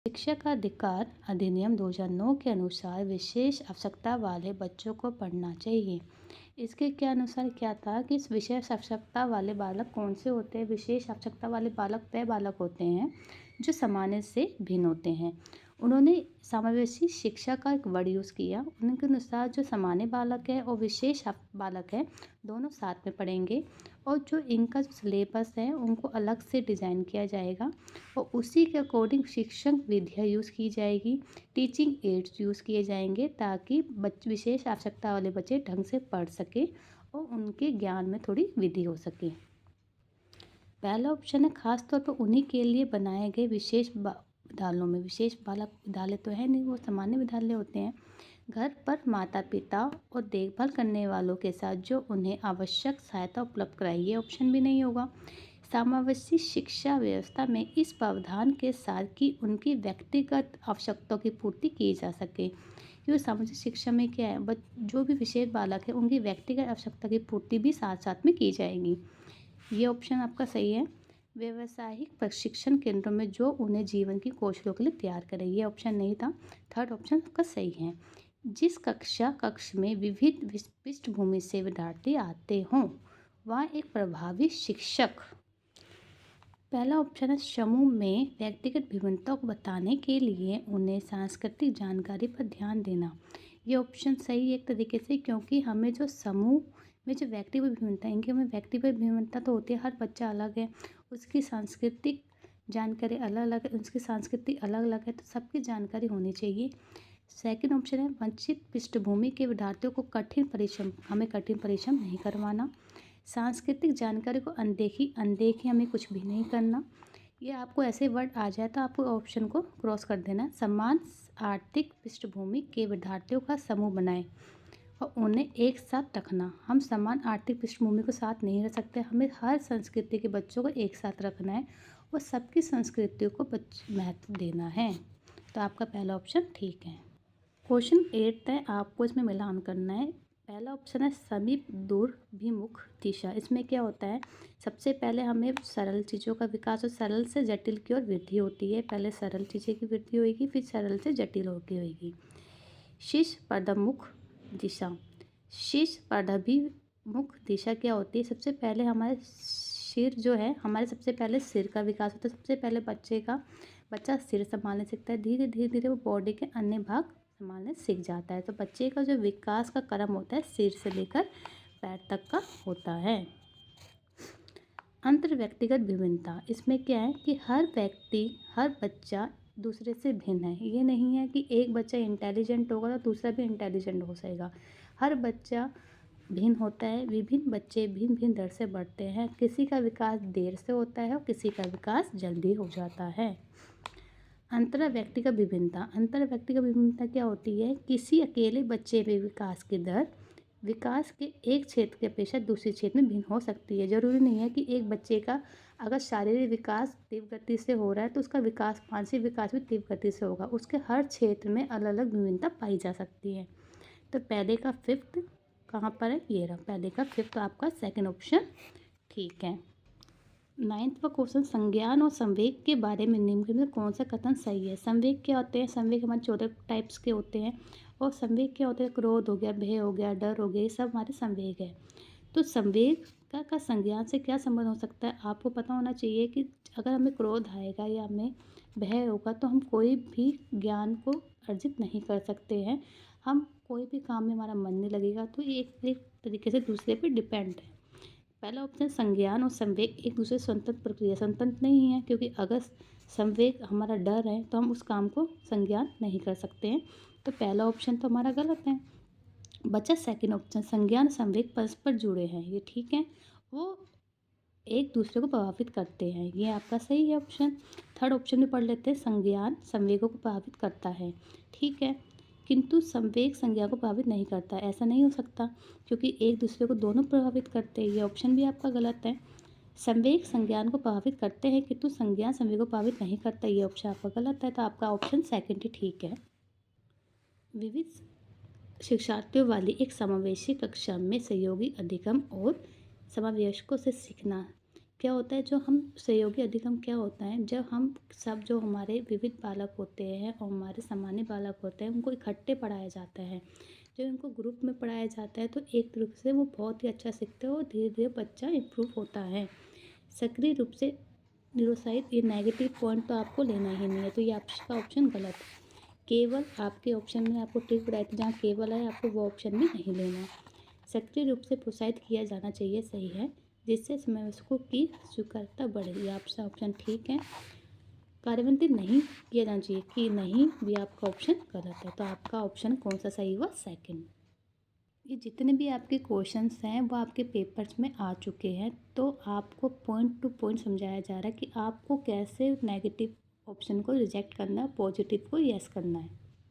शिक्षा का अधिकार अधिनियम 2009 के अनुसार विशेष आवश्यकता वाले बच्चों को पढ़ना चाहिए। इसके क्या अनुसार क्या था कि इस विशेष आवश्यकता वाले बालक कौन से होते हैं? विशेष आवश्यकता वाले बालक वह बालक होते हैं जो सामान्य से भिन्न होते हैं। उन्होंने समावेशी शिक्षा का एक वर्ड यूज़ किया। उनके अनुसार जो सामान्य बालक है और विशेष बालक है, दोनों साथ में पढ़ेंगे और जो इनका जो सिलेबस है उनको अलग से डिज़ाइन किया जाएगा और उसी के अकॉर्डिंग शिक्षण विधियाँ यूज़ की जाएगी, टीचिंग एड्स यूज़ किए जाएंगे ताकि विशेष आवश्यकता वाले बच्चे ढंग से पढ़ सकें और उनके ज्ञान में थोड़ी वृद्धि हो सके। पहला ऑप्शन है खास तौर पर उन्हीं के लिए बनाए गए विशेष विद्यालयों में। विशेष बालक विद्यालय तो है नहीं, वो सामान्य विद्यालय होते हैं। घर पर माता पिता और देखभाल करने वालों के साथ जो उन्हें आवश्यक सहायता उपलब्ध कराई, ये ऑप्शन भी नहीं होगा। समावेशी शिक्षा व्यवस्था में इस प्रावधान के साथ कि उनकी व्यक्तिगत आवश्यकताओं की पूर्ति की जा सके, क्योंकि सामाजिक शिक्षा में क्या है, जो भी विशेष बालक है उनकी व्यक्तिगत आवश्यकता की पूर्ति भी साथ साथ में की जाएगी। ये ऑप्शन आपका सही है। व्यावसायिक प्रशिक्षण केंद्रों में जो उन्हें जीवन की कौशलों के लिए तैयार करे, ये ऑप्शन नहीं था। थर्ड ऑप्शन आपका सही है। जिस कक्ष में विविध पृष्ठभूमि से विद्यार्थी आते हों वहाँ एक प्रभावी शिक्षक। पहला ऑप्शन है समूह में व्यक्तिगत भिन्नताओं को बताने के लिए उन्हें सांस्कृतिक जानकारी पर ध्यान देना। ये ऑप्शन सही है एक तरीके से, क्योंकि हमें जो समूह में जो व्यक्तिगत भिन्नता है, इनकी हमें व्यक्तिगत भिन्नता तो होती है, हर बच्चा अलग है, उसकी सांस्कृतिक जानकारी अलग अलग है, उसकी संस्कृति अलग अलग है, तो सबकी जानकारी होनी चाहिए। सेकंड ऑप्शन है वंचित पृष्ठभूमि के विद्यार्थियों को हमें कठिन परिश्रम नहीं करवाना। सांस्कृतिक जानकारी को अनदेखी हमें कुछ भी नहीं करना। ये आपको ऐसे वर्ड आ जाए तो आपको ऑप्शन को क्रॉस कर देना। समान आर्थिक पृष्ठभूमि के विद्यार्थियों का समूह बनाएं और उन्हें एक साथ रखना। हम समान आर्थिक पृष्ठभूमि को साथ नहीं रख सकते, हमें हर संस्कृति के बच्चों को एक साथ रखना है और सबकी संस्कृतियों को महत्व देना है। तो आपका पहला ऑप्शन ठीक है। क्वेश्चन 8 है, आपको इसमें मिलान करना है। पहला ऑप्शन है समीप दूर विमुख दिशा। इसमें क्या होता है, सबसे पहले हमें सरल चीज़ों का विकास और सरल से जटिल की ओर वृद्धि होती है। पहले सरल चीज़ें की वृद्धि होगी, फिर सरल से जटिल होगी होगी। शीर्ष पदमुख दिशा। शीर्ष पदाभिमुख दिशा क्या होती है, सबसे पहले हमारे सिर जो है, हमारे सबसे पहले सिर का विकास होता है। सबसे पहले बच्चा सिर संभालने सीखता है, धीरे धीरे धीरे वो बॉडी के अन्य भाग संभालने सीख जाता है। तो बच्चे का जो विकास का क्रम होता है सिर से लेकर पैर तक का होता है। अंतर व्यक्तिगत विभिन्नता, इसमें क्या है कि हर बच्चा दूसरे से भिन्न है। ये नहीं है कि एक बच्चा इंटेलिजेंट होगा तो दूसरा भी इंटेलिजेंट हो जाएगा। हर बच्चा भिन्न होता है। विभिन्न बच्चे भिन्न भिन्न दर से बढ़ते हैं। किसी का विकास देर से होता है और किसी का विकास जल्दी हो जाता है। अंतर व्यक्तिगत विभिन्नता क्या होती है, किसी अकेले बच्चे में विकास के एक क्षेत्र की अपेक्षा दूसरे क्षेत्र में भिन्न हो सकती है। जरूरी नहीं है कि एक बच्चे का अगर शारीरिक विकास तीव्र गति से हो रहा है तो उसका मानसिक विकास भी तीव्र गति से होगा। उसके हर क्षेत्र में अलग अलग विभिन्नता पाई जा सकती है। तो पहले का फिफ्थ कहाँ पर है, ये रहा पहले का फिफ्थ, आपका सेकंड ऑप्शन ठीक है। 9th का क्वेश्चन, संज्ञान और संवेग के बारे में निम्न में कौन सा कथन सही है। संवेग क्या होते हैं, संवेग हमारे 14 टाइप्स के होते हैं और संवेग क्या होते हैं, क्रोध हो गया, भय हो गया, डर हो गया, ये सब हमारे संवेग है। तो संवेग का संज्ञान से क्या संबंध हो सकता है, आपको पता होना चाहिए कि अगर हमें क्रोध आएगा या हमें भय होगा तो हम कोई भी ज्ञान को अर्जित नहीं कर सकते हैं, हम कोई भी काम में हमारा मन नहीं लगेगा। तो ये एक तरीके से दूसरे पे डिपेंड है। पहला ऑप्शन संज्ञान और संवेग एक दूसरे स्वतंत्र प्रक्रिया, स्वतंत्र नहीं है, क्योंकि अगर संवेग हमारा डर है तो हम उस काम को संज्ञान नहीं कर सकते हैं। तो पहला ऑप्शन तो हमारा गलत है। बचा सेकंड ऑप्शन, संज्ञान संवेग परस्पर जुड़े हैं, ये ठीक है, वो एक दूसरे को प्रभावित करते हैं, ये आपका सही है ऑप्शन। थर्ड ऑप्शन में पढ़ लेते हैं, संज्ञान संवेगों को प्रभावित करता है, ठीक है, किंतु संवेग संज्ञा को प्रभावित नहीं करता। ऐसा नहीं हो सकता, क्योंकि एक दूसरे को दोनों प्रभावित करते हैं, ये ऑप्शन भी आपका गलत है। संवेग संज्ञान को प्रभावित करते हैं किंतु संज्ञान संवेग को प्रभावित नहीं करता, ये ऑप्शन आपका गलत है। तो आपका ऑप्शन सेकंड ही ठीक है। विविध शिक्षार्थियों वाली एक समावेशी कक्षा में सहयोगी अधिगम और समावेशकों से सीखना क्या होता है, जो हम सहयोगी अधिगम क्या होता है, जब हम सब जो हमारे विविध बालक होते हैं और हमारे सामान्य बालक होते हैं उनको इकट्ठे पढ़ाया जाता है। जब इनको ग्रुप में पढ़ाया जाता है तो एक रूप से वो बहुत ही अच्छा सीखते हैं और धीरे धीरे बच्चा इम्प्रूव होता है। सक्रिय रूप से निरुत्साहित, ये नेगेटिव पॉइंट तो आपको लेना ही नहीं है, तो ये आपका ऑप्शन गलत है। केवल आपके ऑप्शन में आपको टिक बताई, जहाँ केवल है आपको वो ऑप्शन भी नहीं लेना। सक्रिय रूप से प्रोत्साहित किया जाना चाहिए, सही है, जिससे समवयस्कों की स्वीकार्यता बढ़े, ये आपका ऑप्शन ठीक है। कार्यान्वित नहीं किया जाना चाहिए कि नहीं, भी आपका ऑप्शन गलत है। तो आपका ऑप्शन कौन सा सही हुआ? सेकंड। ये जितने भी आपके क्वेश्चंस हैं वो आपके पेपर्स में आ चुके हैं, तो आपको पॉइंट टू पॉइंट समझाया जा रहा है कि आपको कैसे नेगेटिव ऑप्शन को रिजेक्ट करना है, पॉजिटिव को यस करना है।